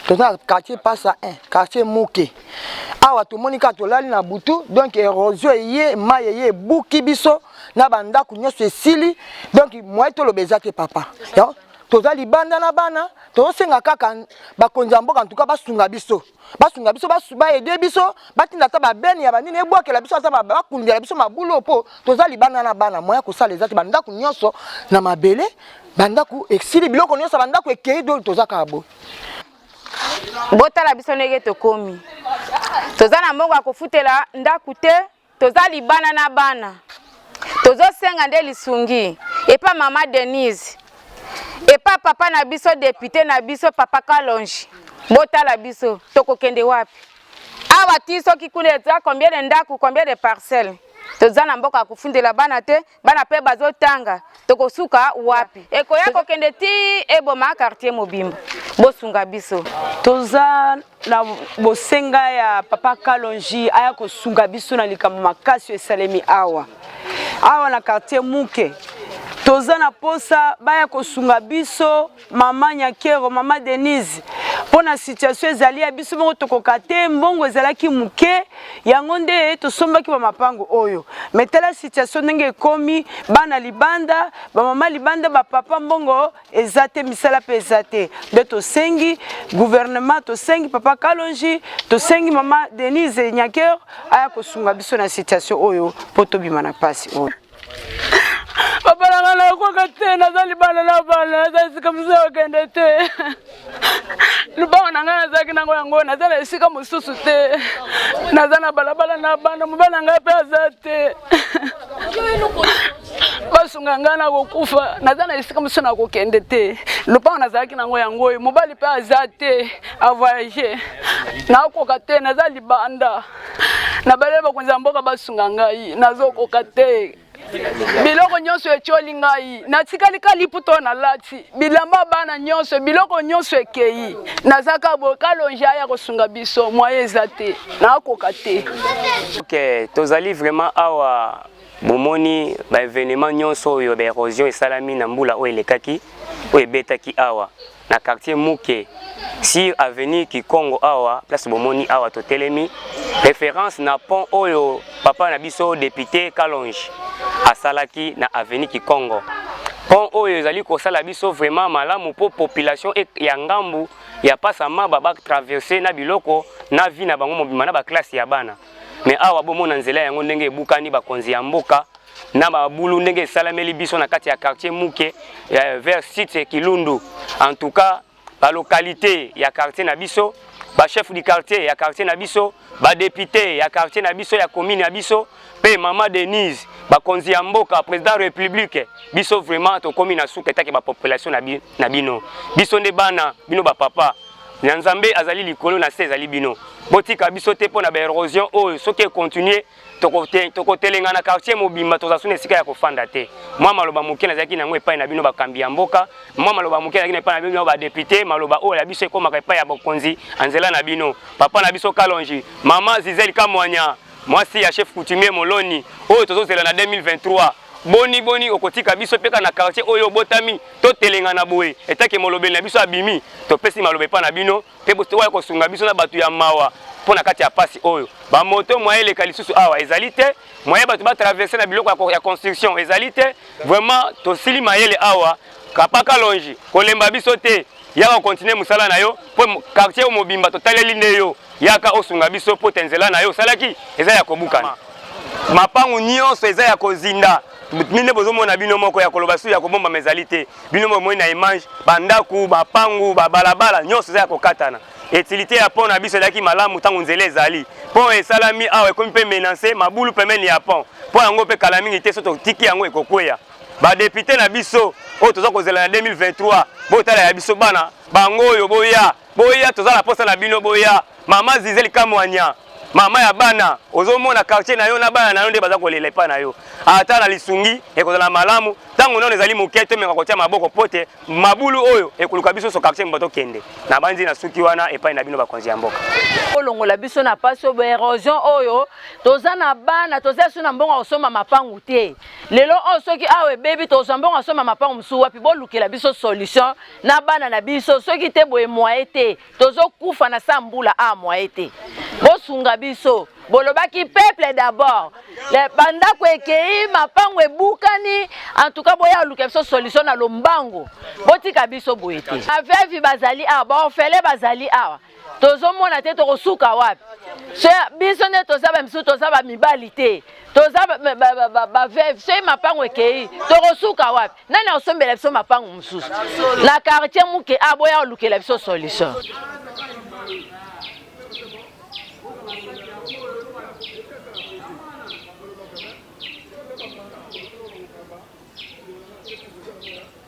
Toza quartier passe à 1, quartier Mouké. Awa tout moni ka tolali na butu donc érosion yé maye yé buki biso na banda ku nyoso esili donc moi to lobeza te papa. Yo toza libanda na bana to senga kaka bakonza mboka en tout cas basunga biso. Basunga biso basuba aider biso batinda ta ba beni ya banini ebwakela biso ata ba kundela biso mabulo po toza libanda na bana moi ko sala ezati banda ku nyoso na mabele banda ku exili biloko nyoso banda ku ekei do toza kabo. Bota la biso nege to komi. Toza na mbongo akofutela ndaku te, toza libana na bana. Tozo senga nde lisungi. Epa mama Denise. Epa papa na biso député na biso papa Kalonji. Bota la biso toko kende wapi. Awa ti soki kune za combien de ndaku, combien de parcelles. Toza na mboka akofundela bana te, bana pe bazotanga. Toko suka wapi. Eko yako kende ti eboma quartier Mobimba. Bosunga biso. Toza na bosenga ya papa Kalonji aya ko sunga biso na likambo makasi esalemi awa. Awa na quartier Mouké. Toza na posa baya ko sunga biso mama Nyakero, mama Denise. Pona situation ezali ya biso mongo tokoka te mbongo ezalaki muke yango nde tosombaki ba mapango oyo. Metela situation ndenge ekomi bana libanda, ba mama libanda, ba papa mbongo ezate misala pe ezate. De tosengi gouvernement, tosengi papa Kalonji, tosengi mama Denise Nyakero aya kosunga biso na situation oyo poto bima na pasi oyo. Papa nangana kwa kate nazali bana na bana nazali sikamza kende te. Lubango nangana zaki nango yango nazali sika mususu te. Nazana balabala na bana mubana ngape azate. Basunga ngana kokufa nazana sika mususu na kokende te. Lubango nazaki nango yango mubali pe azate a voyager. Na koka te nazali banda. Na baleba kunza mboka basunga ngai nazokoka te. Biloko nyonso echoli ngai natikali kaliputo na lati bilamba bana nyonso biloko nyonso ekei nazaka bo Kalonji ya kosunga biso moye ezate na koka te. OK, tozali vraiment awa bomoni ba événement nyonso oyo ba érosion esalami na mbula oyo elekaki oyo betaki awa na quartier Mouké si avenue Kikongo awa place bomoni awa totelemi référence na pont oyo papa na biso député Kalonji asalaki na avenue Kikongo. Pont oyo ezali kosala biso vraiment malamu po population ya ngambu ya pasama baba traverser na biloko na vie na bango mobima na ba classe ya bana. Mais awa bomona nzela yango ndenge ebukani bakonzi ya mboka na babulu ndenge salameli biso na kati ya quartier Mouké vers site Kilundu. En tout cas ba localité ya quartier na biso, ba chef du quartier ya quartier na biso, ba député ya quartier na biso ya commune ya biso, pe mama Denise, ba konzi ya mboka président république, biso vraiment to komi na suka etaki ba population na bino. Biso nde bana, bino ba papa. Nzambe azali likolo na se ezali bino. Botika biso te pona ba érosion oyo soki continuer toko telenga na quartier Mobimba tozasuna esika ya kofanda te. Moi maloba moke nazaki nango epai na bino bakambi ya mboka. Moi maloba moke nazaki epai na bino ba député, maloba oyo la biso ekoma epai ya bokonzi anzela na bino. Papa na biso Kalonji, mama Zizeli Kamwanya, mwasi ya chef coutumier Moloni, oyo tozozela na 2023. Boni okotika biso peka na quartier oyo botami to telenga na boye etake molobeli na biso abimi to pesi malobe pa na bino pe bosto wa kosunga biso na batu ya mawa pona kati ya pasi oyo ba moto moye le kalisusu awa ezalite moye batu ba traverser na biloko ya construction ezalite vraiment to sili mayele awa Papa Kalonji kolemba biso te yaka continuer musala na yo po quartier Mobimba to taleli nde yo yaka osunga biso po tenzela na yo salaki eza ya kobukana mapangu nyonso eza ya kozinda. Mine bozomona bino moko ya koloba su ya kobomba mezalite bino mo na image bandaku bapangu babalabala nyonso za kokatana utilité ya pont na biso laki malamu tangu nzele ezali pont esalami awa ekomi pe menacer mabulu pemeni ya pont pont yango pe kala mingi te soto tiki yango ekokweya ba député na biso o toza kozela na 2023 botala ya biso bana bango oyo boya toza la posa na bino boya mama Zizeli Kamwanya mama ya bana ozomona quartier na yo na bana na yo nde baza kolela epa na yo ata na lisungi ekozala malamu ntango nano ezali moke tomenga kotia maboko pote mabulu oyo ekoluka biso so quartier mbato kende na banzi na suki wana epai na bino bakonzi ya mboka olongola biso na pasi oyo erosion oyo toza na bana toza so na mbongo osoma mapangu te lelo oyo soki awe bebi toza mbongo osoma mapangu mosusu wapi bolukela biso solution na bana na biso soki te boye moye te tozokufa na sa mbula a moye te bosunga biso bolobaki peuple d'abord le bandako ekei mapango ebukani en tout cas boya luka biso solution na lombango botika biso boye te avevi bazali awa baofele bazali awa tozomona te tokosuka wapi so biso nde toza bamisu toza bamibali te toza bavevi so mapango ekei tokosuka wapi nani akosombela biso mapango mosusu na quartier moke aboya olukela biso solution